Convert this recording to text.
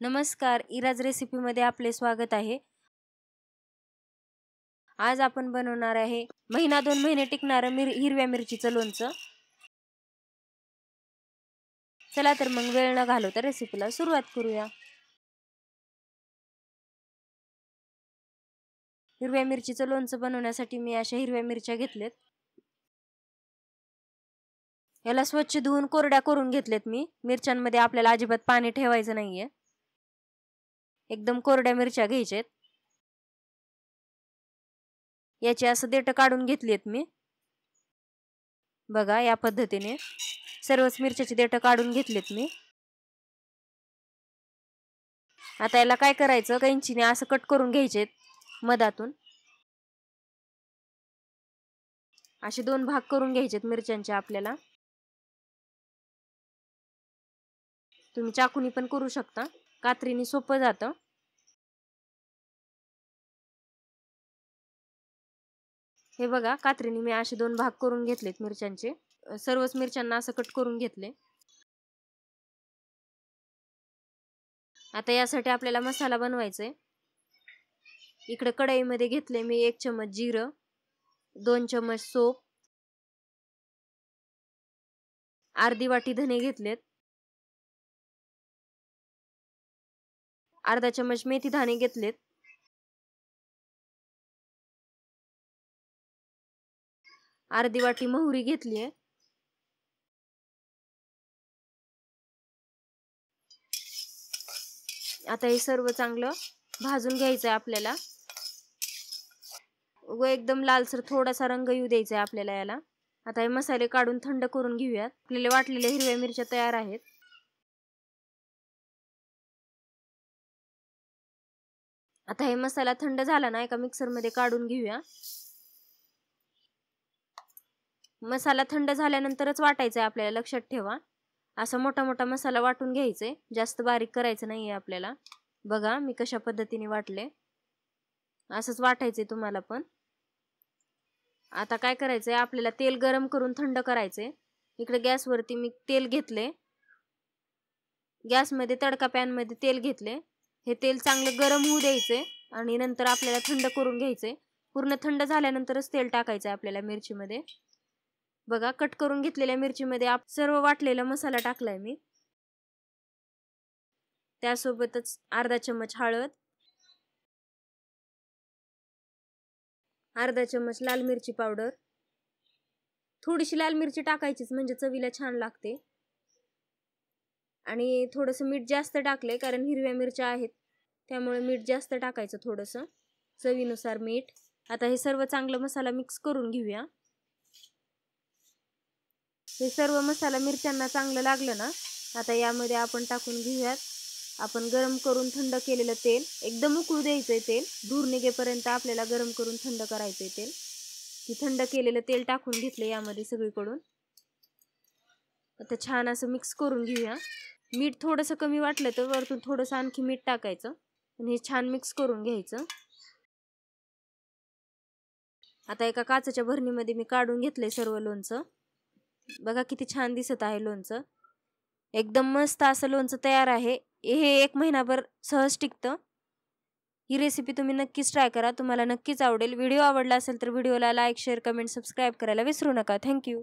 नमस्कार, इराज रेसिपीमध्ये आपले स्वागत आहे। आज आपण बनवणार आहे महिना 2 महिने टिकणारं हिरव्या मिरचीचं लोणचं। चला तर मग वेळ न घालवता रेसिपीला सुरुवात करूया। हिरव्या मिरचीचं लोणचं बनवण्यासाठी मी अशा हिरव्या मिरच्या घेतलेत। याला स्वच्छ धुवून कोरड्या करून घेतलेत मी। मिरच्यांमध्ये आपल्याला अजिबात पाणी ठेवायचं नाहीये। एकदम कोरड्या मिरच्या घ्यायच्यात। याची असं देठ काढून घेतलीत मी। बघा या पद्धतीने सर्वच मिरच्याची देठ काढून घेतलीत मी। आता याला काय करायचं, कैंचीने असं कट करून घ्यायचे मधातून। असे 2 भाग करून घ्यायचेत मिरच्यांचे आपल्याला। तुम्ही चाकूनी पण करू शकता, कात्रीने सोपं जातं। हे बघा कात्रीने मी असे 2 भाग करून घेतलेत मिरच्यांचे। सर्वच मिरच्यांना असं कट करून घेतले। आता यासाठी आपल्याला मसाला बनवायचा आहे। इकडे कढईमध्ये घेतले मी 1 चमच जिरं, 2 चमच सोप, अर्धी वाटी धने घेतलेत, अर्धा चमच मेथी दाणे घेतलेत, अर्धी वाटी मोहरी घेतली आहे। आता हे सर्व चांगलं भाजून घ्यायचं आहे आपल्याला व एकदम लालसर थोडासा रंग येऊ द्यायचा आहे आपल्याला याला। आता हे मसाले काढून थंड करून घेऊयात। आपल्याला वाटलेल्या हिरव्या मिरच्या तयार आहेत। आता हे मसाला थंड झाला ना, एका मिक्सर मध्ये काढून घेऊया। मसाला थंड झाल्यानंतरच वाटायचा आहे आपल्याला, लक्षात ठेवा। असा मोठा मोठा मसाला वाटून घ्यायचे, जास्त बारीक करायचं नाहीये आपल्याला। बघा मी कशा पद्धतीने वाटले, असंच वाटायचंय तुम्हाला पण। आता काय करायचंय, आपल्याला तेल गरम करून थंड करायचंय। इकडे गॅसवरती मी तेल घेतले। गॅसमध्ये तडका पॅन मध्ये तेल घेतले। हे तेल चांगलं गरम होऊ द्यायचे आणि नंतर आपल्याला थंड करून घ्यायचे। पूर्ण थंड झाल्यानंतरच तेल टाकायचंय आपल्याला मिरचीमध्ये। बघा कट करून घेतलेल्या मिरचीमध्ये सर्व वाटलेला मसाला टाकलाय मी। त्यासोबतच अर्धा चमच हळद, अर्धा चमच लाल मिरची पावडर। थोडीशी लाल मिरची टाकायचीच म्हणजे चवीला छान लागते। आणि थोडंसं मीठ जास्त टाकले, कारण हिरव्या मिरच्या आहेत त्यामुळे मीठ जास्त टाकायचं थोडंसं, चवीनुसार मीठ। आता हे सर्व चांगलं मसाला मिक्स करून घेऊया। हे सर्व मसाला मिरच्यांना चांगलं लागलं ना, आता यामध्ये आपण टाकून घेऊयात आपण गरम करून थंड केलेलं तेल। एकदम उकळू द्यायचंय तेल, धूर निघेपर्यंत आपल्याला गरम करून थंड करायचंय तेल। की थंड केलेलं तेल टाकून घेतले यामध्ये सगळीकडून। आता छान असं मिक्स करून घेऊया। मीठ थोडंसं कमी वाटलं तर वरतून थोडंसं आणखी मीठ टाकायचं आणि हे छान मिक्स करून घ्यायचं। आता एका काचेच्या भरणीमध्ये मी काढून घेतले सर्व लोणचं। बघा किती छान दिसत आहे लोणचं। एकदम मस्त असं लोणचं तयार आहे। हे 1 महिनाभर सहज टिकतं। ही रेसिपी तुम्ही नक्कीच ट्राय करा, तुम्हाला नक्कीच आवडेल। व्हिडिओ आवडला असेल तर व्हिडिओला लाईक, शेअर, कमेंट, सबस्क्राइब करायला विसरू नका। थँक्यू।